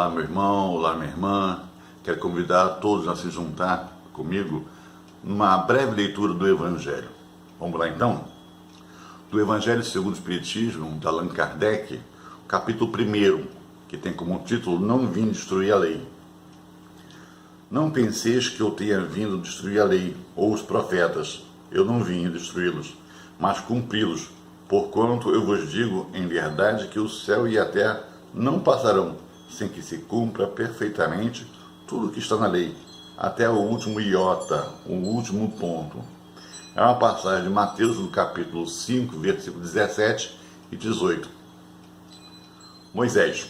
Olá, meu irmão, olá, minha irmã. Quero convidar todos a se juntar comigo numa breve leitura do Evangelho. Vamos lá, então? Do Evangelho segundo o Espiritismo, de Allan Kardec, capítulo 1, que tem como título Não vim destruir a lei. Não penseis que eu tenha vindo destruir a lei ou os profetas. Eu não vim destruí-los, mas cumpri-los. Porquanto eu vos digo em verdade que o céu e a terra não passarão sem que se cumpra perfeitamente tudo o que está na lei, até o último iota, o último ponto. É uma passagem de Mateus, no capítulo 5, versículos 17 e 18. Moisés.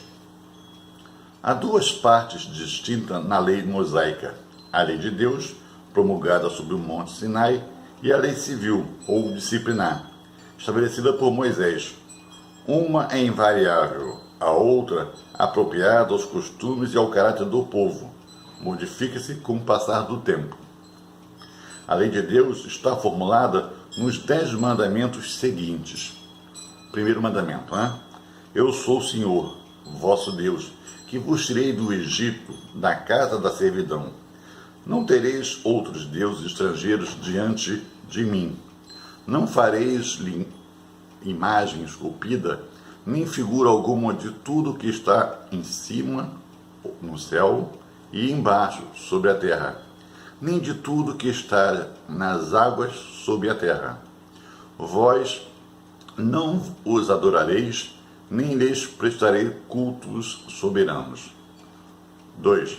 Há duas partes distintas na lei mosaica: a lei de Deus, promulgada sobre o monte Sinai, e a lei civil, ou disciplinar, estabelecida por Moisés. Uma é invariável, a outra, apropriada aos costumes e ao caráter do povo, modifica-se com o passar do tempo. A lei de Deus está formulada nos 10 mandamentos seguintes. Primeiro mandamento, Eu sou o Senhor, vosso Deus, que vos tirei do Egito, da casa da servidão. Não tereis outros deuses estrangeiros diante de mim. Não fareis imagem esculpida, nem figura alguma de tudo que está em cima, no céu, e embaixo, sobre a terra, nem de tudo que está nas águas, sob a terra. Vós não os adorareis, nem lhes prestarei cultos soberanos. 2.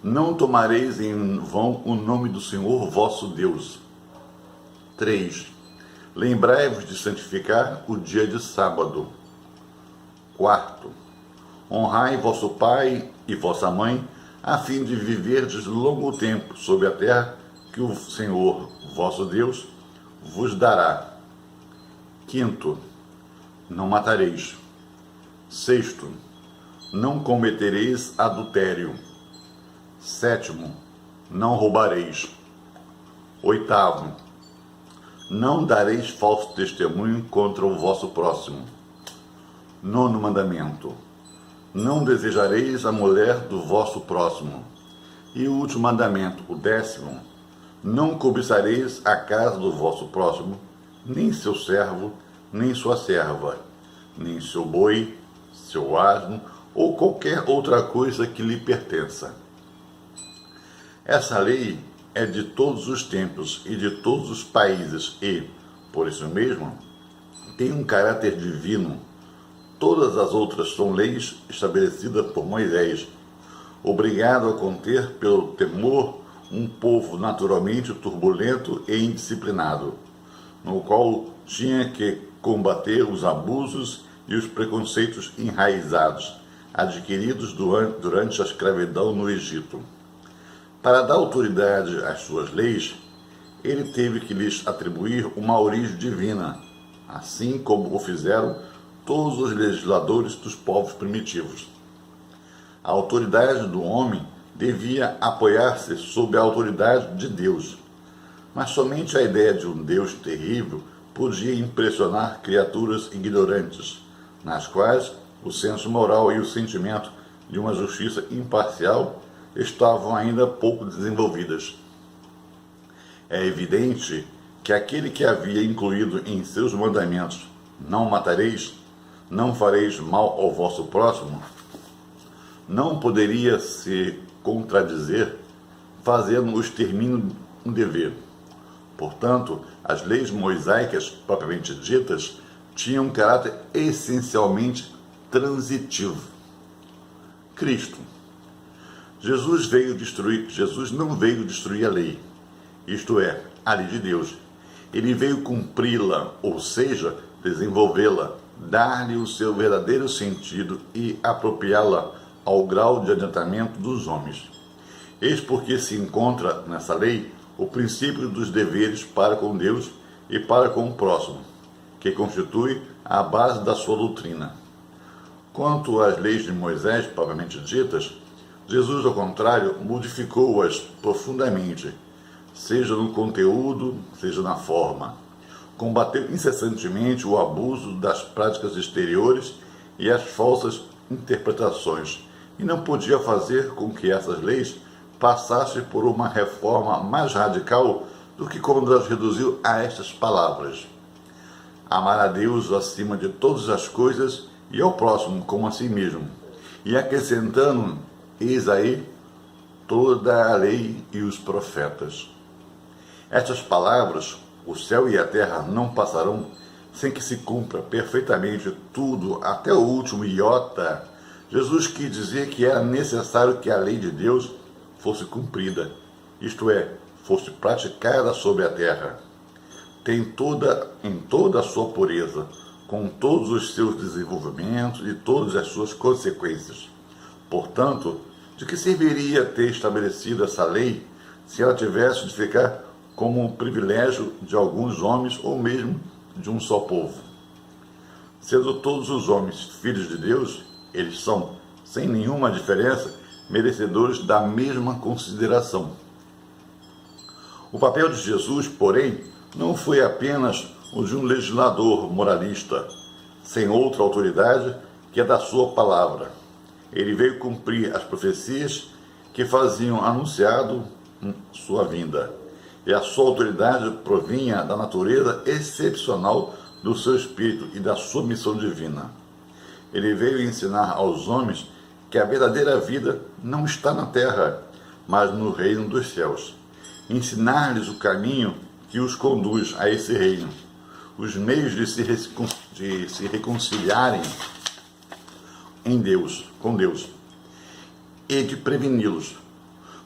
Não tomareis em vão o nome do Senhor vosso Deus. 3. Lembrai-vos de santificar o dia de sábado. 4. Honrai vosso pai e vossa mãe, a fim de viverdes longo tempo sobre a terra que o Senhor vosso Deus vos dará. 5. Não matareis. 6. Não cometereis adultério. 7. Não roubareis. 8. Não dareis falso testemunho contra o vosso próximo. 9. mandamento. Não desejareis a mulher do vosso próximo. E o último mandamento, o 10º. Não cobiçareis a casa do vosso próximo, nem seu servo, nem sua serva, nem seu boi, seu asno, ou qualquer outra coisa que lhe pertença. Essa lei é de todos os tempos e de todos os países e, por isso mesmo, tem um caráter divino. Todas as outras são leis estabelecidas por Moisés, obrigado a conter pelo temor um povo naturalmente turbulento e indisciplinado, no qual tinha que combater os abusos e os preconceitos enraizados, adquiridos durante a escravidão no Egito. Para dar autoridade às suas leis, ele teve que lhes atribuir uma origem divina, assim como o fizeram todos os legisladores dos povos primitivos. A autoridade do homem devia apoiar-se sob a autoridade de Deus, mas somente a ideia de um Deus terrível podia impressionar criaturas ignorantes, nas quais o senso moral e o sentimento de uma justiça imparcial estavam ainda pouco desenvolvidas. É evidente que aquele que havia incluído em seus mandamentos não matareis, não fareis mal ao vosso próximo, não poderia se contradizer, fazendo o extermínio um dever. Portanto, as leis mosaicas, propriamente ditas, tinham um caráter essencialmente transitivo. Cristo. Jesus não veio destruir a lei, isto é, a lei de Deus. Ele veio cumpri-la, ou seja, desenvolvê-la, dar-lhe o seu verdadeiro sentido e apropriá-la ao grau de adiantamento dos homens. Eis porque se encontra nessa lei o princípio dos deveres para com Deus e para com o próximo, que constitui a base da sua doutrina. Quanto às leis de Moisés, propriamente ditas, Jesus, ao contrário, modificou-as profundamente, seja no conteúdo, seja na forma. Combateu incessantemente o abuso das práticas exteriores e as falsas interpretações, e não podia fazer com que essas leis passassem por uma reforma mais radical do que quando as reduziu a estas palavras: amar a Deus acima de todas as coisas e ao próximo como a si mesmo. E acrescentando, eis aí toda a lei e os profetas. Estas palavras, o céu e a terra não passarão sem que se cumpra perfeitamente tudo, até o último iota. Jesus quis dizer que era necessário que a lei de Deus fosse cumprida, isto é, fosse praticada sobre a terra. Em toda a sua pureza, com todos os seus desenvolvimentos e todas as suas consequências. Portanto, de que serviria ter estabelecido essa lei se ela tivesse de ficar como um privilégio de alguns homens ou mesmo de um só povo? Sendo todos os homens filhos de Deus, eles são, sem nenhuma diferença, merecedores da mesma consideração. O papel de Jesus, porém, não foi apenas o de um legislador moralista, sem outra autoridade que a da sua palavra. Ele veio cumprir as profecias que faziam anunciado sua vinda. E a sua autoridade provinha da natureza excepcional do seu espírito e da sua missão divina. Ele veio ensinar aos homens que a verdadeira vida não está na terra, mas no reino dos céus. Ensinar-lhes o caminho que os conduz a esse reino, os meios de se reconciliarem com Deus, e de preveni-los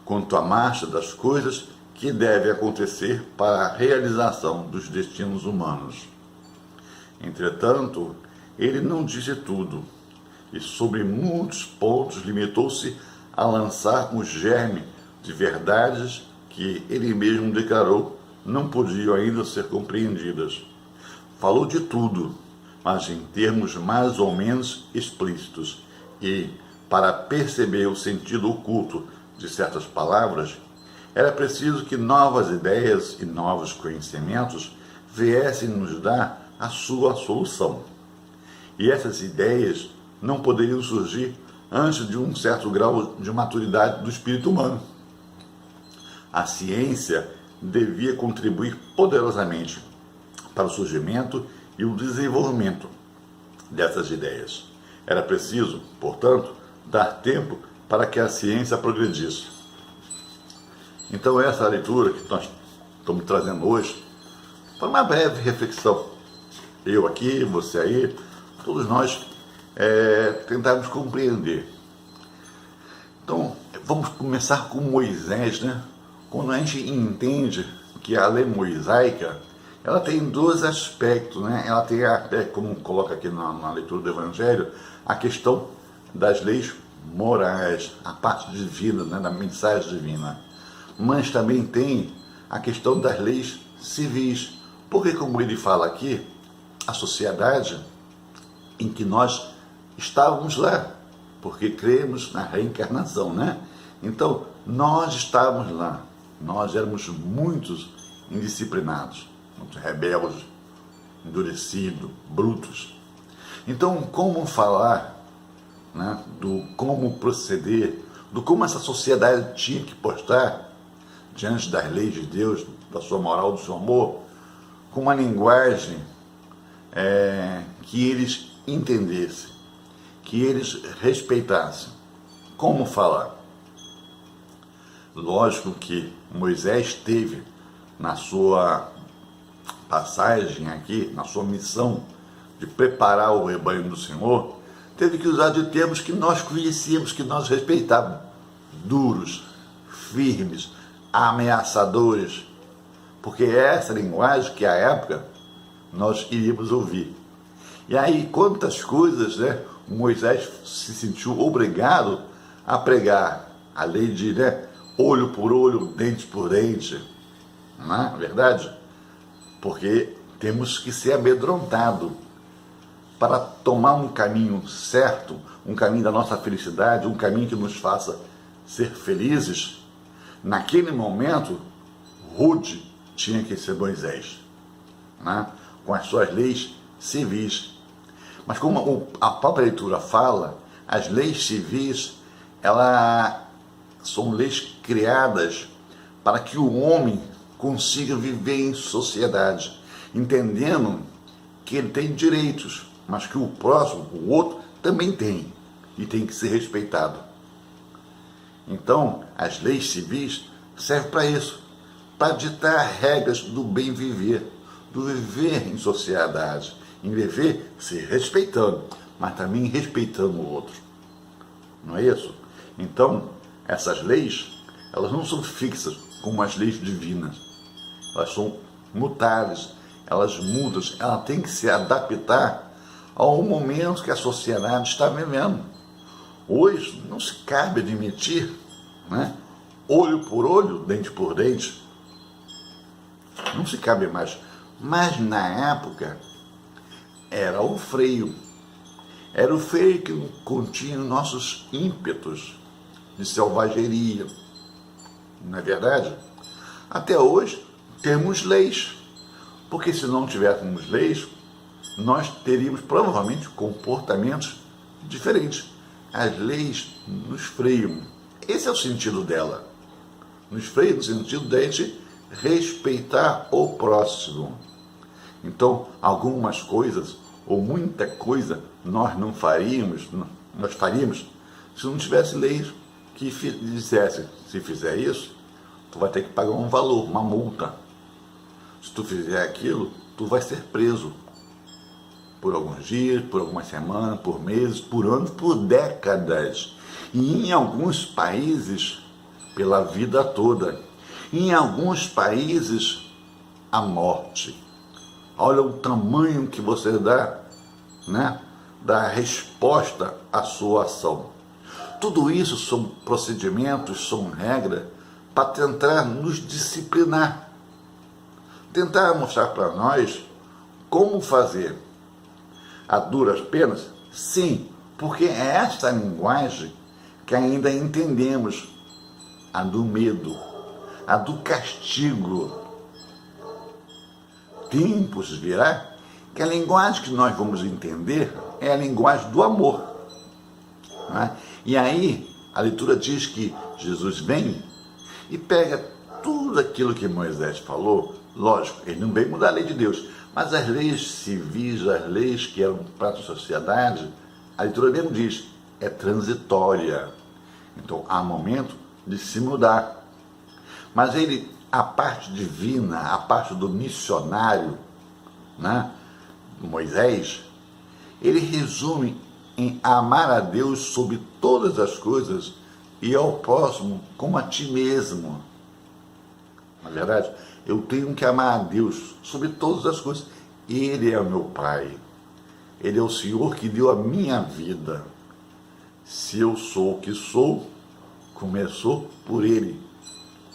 quanto à marcha das coisas que devem acontecer para a realização dos destinos humanos. Entretanto, ele não disse tudo, e sobre muitos pontos limitou-se a lançar um germe de verdades que ele mesmo declarou não podiam ainda ser compreendidas. Falou de tudo, mas em termos mais ou menos explícitos, e, para perceber o sentido oculto de certas palavras, era preciso que novas ideias e novos conhecimentos viessem nos dar a sua solução. E essas ideias não poderiam surgir antes de um certo grau de maturidade do espírito humano. A ciência devia contribuir poderosamente para o surgimento e o desenvolvimento dessas ideias. Era preciso, portanto, dar tempo para que a ciência progredisse. Então, essa leitura que nós estamos trazendo hoje foi uma breve reflexão. Eu aqui, você aí, todos nós tentarmos compreender. Então, vamos começar com Moisés, né? Quando a gente entende que a lei mosaica, ela tem dois aspectos, né? Ela tem, como coloca aqui na leitura do Evangelho, a questão das leis morais, a parte divina, né? Da mensagem divina. Mas também tem a questão das leis civis. Porque, como ele fala aqui, a sociedade em que nós estávamos lá, porque cremos na reencarnação, né? Então, nós estávamos lá, nós éramos muitos indisciplinados, muito rebeldes, endurecidos, brutos. Então, como falar, né, do como proceder, do como essa sociedade tinha que postar diante das leis de Deus, da sua moral, do seu amor, com uma linguagem que eles entendessem, que eles respeitassem. Como falar? Lógico que Moisés teve, na sua passagem aqui, na sua missão de preparar o rebanho do Senhor, teve que usar de termos que nós conhecíamos, que nós respeitávamos. Duros, firmes, ameaçadores, porque é essa linguagem que à época nós iríamos ouvir. E aí, quantas coisas, né, Moisés se sentiu obrigado a pregar a lei de, né, olho por olho, dente por dente, não é verdade? Porque temos que ser amedrontados para tomar um caminho certo, um caminho da nossa felicidade, um caminho que nos faça ser felizes. Naquele momento, rude tinha que ser Moisés, né? Com as suas leis civis. Mas como a própria leitura fala, as leis civis, são leis criadas para que o homem consiga viver em sociedade, entendendo que ele tem direitos, mas que o próximo, o outro, também tem e tem que ser respeitado. Então, as leis civis servem para isso, para ditar regras do bem viver, do viver em sociedade, em viver se respeitando, mas também respeitando o outro. Não é isso? Então, essas leis, elas não são fixas como as leis divinas. Elas são mutáveis, elas mudam, ela tem que se adaptar ao momento que a sociedade está vivendo. Hoje não se cabe admitir, né, olho por olho, dente por dente. Não se cabe mais. Mas na época era o freio. Era o freio que continha nossos ímpetos de selvageria. Não é verdade? Até hoje temos leis. Porque se não tivéssemos leis, nós teríamos provavelmente comportamentos diferentes. As leis nos freiam. Esse é o sentido dela. Nos freia no sentido de a gente respeitar o próximo. Então, algumas coisas, ou muita coisa, nós não faríamos, nós faríamos, se não tivesse leis que dissessem, se fizer isso, tu vai ter que pagar um valor, uma multa. Se tu fizer aquilo, tu vai ser preso por alguns dias, por algumas semanas, por meses, por anos, por décadas. E em alguns países, pela vida toda. Em alguns países, a morte. Olha o tamanho que você dá, né, da resposta à sua ação. Tudo isso são procedimentos, são regras para tentar nos disciplinar. Tentar mostrar para nós como fazer. A duras penas? Sim, porque é esta linguagem que ainda entendemos. A do medo, a do castigo. Tempos virá que a linguagem que nós vamos entender é a linguagem do amor. Não é? E aí a leitura diz que Jesus vem e pega tudo aquilo que Moisés falou. Lógico, ele não veio mudar a lei de Deus, mas as leis civis, as leis que eram para a sociedade, a leitura mesmo diz, é transitória. Então há momento de se mudar. Mas ele, a parte divina, a parte do missionário, né, do Moisés, ele resume em amar a Deus sobre todas as coisas e ao próximo como a ti mesmo. Na verdade, eu tenho que amar a Deus sobre todas as coisas. Ele é o meu Pai. Ele é o Senhor que deu a minha vida. Se eu sou o que sou, começou por Ele,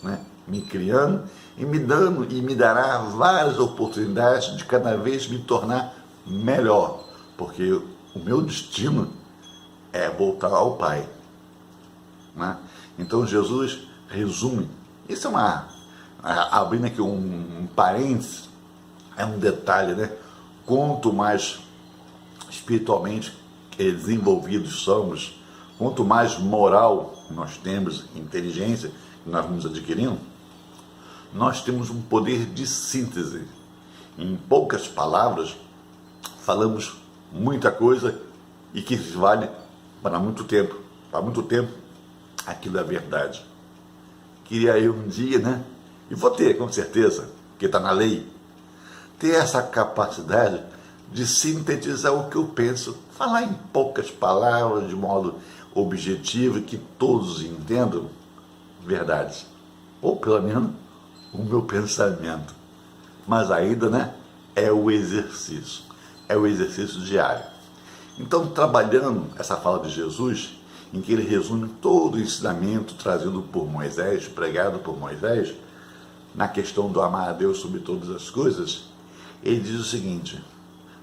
né? Me criando e me dando e me dará várias oportunidades de cada vez me tornar melhor, porque o meu destino é voltar ao Pai, né? Então Jesus resume, isso é abrindo aqui um parênteses, é um detalhe, né? Quanto mais espiritualmente desenvolvidos somos, quanto mais moral nós temos, inteligência que nós vamos adquirindo, nós temos um poder de síntese. Em poucas palavras, falamos muita coisa e que vale para muito tempo. Para muito tempo, aquilo é verdade. Queria eu um dia, né? E vou ter, com certeza, porque está na lei, ter essa capacidade de sintetizar o que eu penso, falar em poucas palavras, de modo objetivo, que todos entendam verdade. Ou pelo menos o meu pensamento. Mas ainda, né, é o exercício diário. Então, trabalhando essa fala de Jesus, em que ele resume todo o ensinamento trazido por Moisés, pregado por Moisés, na questão do amar a Deus sobre todas as coisas, ele diz o seguinte: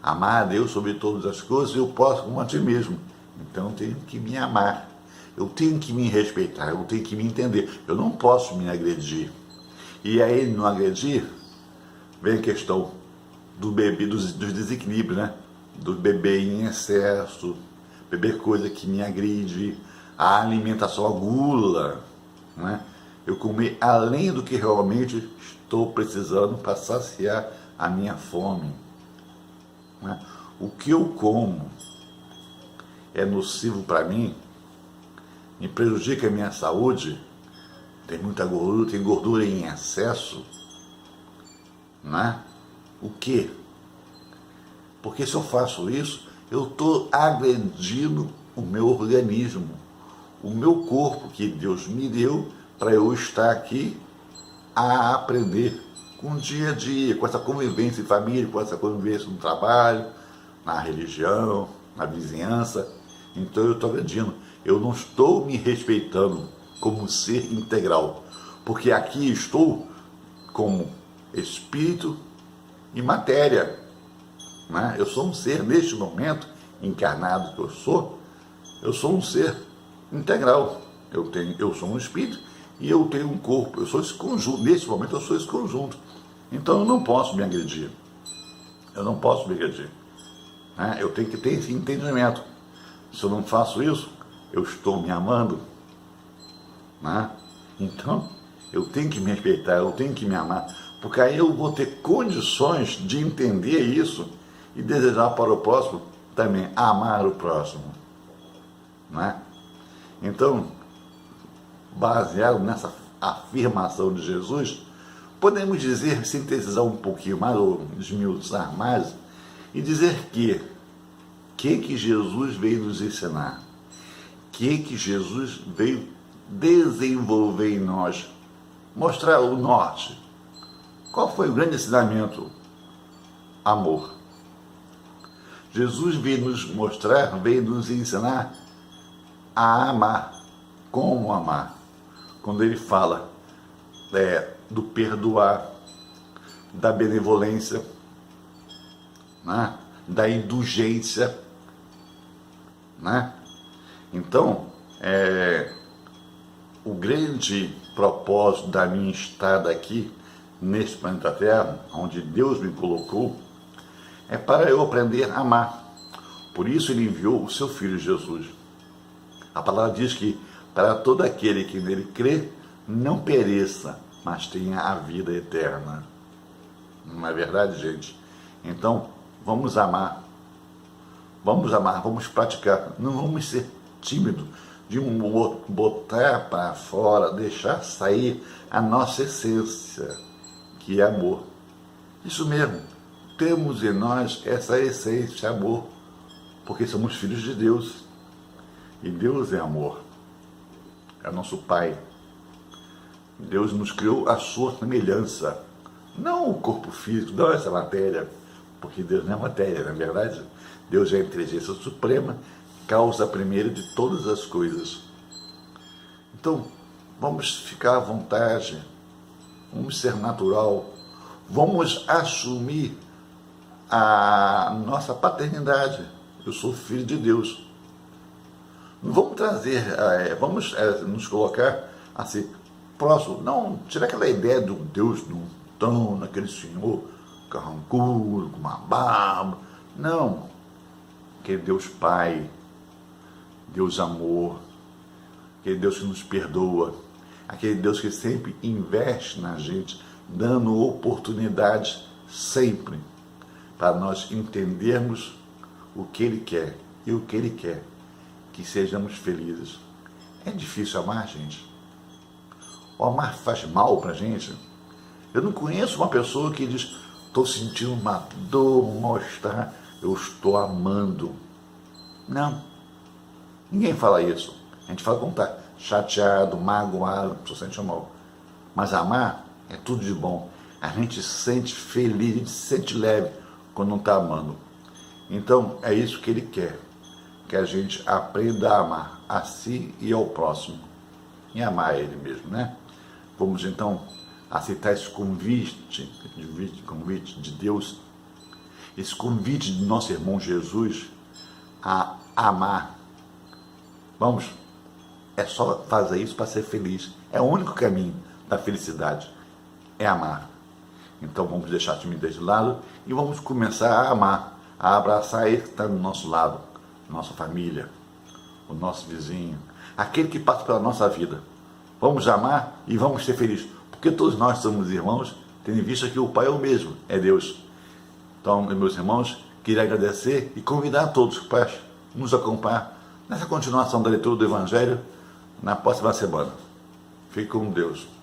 amar a Deus sobre todas as coisas e o próximo como a ti mesmo. Então eu tenho que me amar, eu tenho que me respeitar, eu tenho que me entender, eu não posso me agredir. E aí, no agredir, vem a questão do bebê, dos desequilíbrios, né? Do beber em excesso, beber coisa que me agride, a alimentação, a gula, né? Eu comer além do que realmente estou precisando para saciar a minha fome, né? O que eu como é nocivo para mim, me prejudica a minha saúde, tem muita gordura, tem gordura em excesso, né? O quê? Porque se eu faço isso, eu estou agredindo o meu organismo, o meu corpo que Deus me deu para eu estar aqui a aprender com o dia a dia, com essa convivência em família, com essa convivência no trabalho, na religião, na vizinhança. Então eu estou agredindo, eu não estou me respeitando como ser integral, porque aqui estou como espírito e matéria, né? Eu sou um ser, neste momento, encarnado que eu sou um ser integral. Eu sou um espírito e eu tenho um corpo, eu sou esse conjunto, neste momento eu sou esse conjunto. Então eu não posso me agredir, né? Eu tenho que ter esse entendimento. Se eu não faço isso, eu estou me amando, né? Então eu tenho que me respeitar, eu tenho que me amar, porque aí eu vou ter condições de entender isso e desejar para o próximo também, amar o próximo, né? Então, baseado nessa afirmação de Jesus, podemos dizer, sintetizar um pouquinho mais, ou esmiuçar mais, e dizer que Jesus veio nos ensinar, que Jesus veio desenvolver em nós, mostrar o norte. Qual foi o grande ensinamento? Amor. Jesus veio nos mostrar, veio nos ensinar a amar. Como amar? Quando ele fala do perdoar, da benevolência, né? Da indulgência, né? Então, o grande propósito da minha estada aqui, neste planeta Terra, onde Deus me colocou, é para eu aprender a amar. Por isso ele enviou o seu Filho Jesus. A palavra diz que para todo aquele que nele crê, não pereça, mas tenha a vida eterna. Não é verdade, gente? Então, vamos amar, vamos praticar, não vamos ser tímidos, de botar para fora, deixar sair a nossa essência, que é amor. Isso mesmo, temos em nós essa essência, amor, porque somos filhos de Deus, e Deus é amor, é nosso Pai. Deus nos criou à sua semelhança, não o corpo físico, não essa matéria, porque Deus não é matéria, na verdade. Deus é a inteligência suprema, causa primeira de todas as coisas. Então, vamos ficar à vontade, vamos ser natural, vamos assumir a nossa paternidade. Eu sou filho de Deus. Vamos trazer, vamos nos colocar assim, próximo, não tirar aquela ideia do Deus do trono, aquele senhor carrancudo, com uma barba. Não, aquele Deus Pai, Deus amor, aquele Deus que nos perdoa, aquele Deus que sempre investe na gente, dando oportunidades sempre para nós entendermos o que Ele quer e o que Ele quer, que sejamos felizes. É difícil amar, gente. O amar faz mal para a gente. Eu não conheço uma pessoa que diz, estou sentindo uma dor, um mal-estar, eu estou amando. Não. Ninguém fala isso. A gente fala quando está chateado, magoado, só sente mal. Mas amar é tudo de bom. A gente se sente feliz, a gente se sente leve quando não está amando. Então, é isso que Ele quer. Que a gente aprenda a amar a si e ao próximo. E amar Ele mesmo, né? Vamos então aceitar esse convite de Deus, esse convite de nosso irmão Jesus a amar. Vamos, é só fazer isso para ser feliz. É o único caminho da felicidade, é amar. Então vamos deixar a timidez de lado e vamos começar a amar, a abraçar Ele que está do nosso lado, nossa família, o nosso vizinho, aquele que passa pela nossa vida. Vamos amar e vamos ser felizes, porque todos nós somos irmãos, tendo em vista que o Pai é o mesmo, é Deus. Então, meus irmãos, queria agradecer e convidar a todos para nos acompanhar nessa continuação da leitura do Evangelho na próxima semana. Fique com Deus.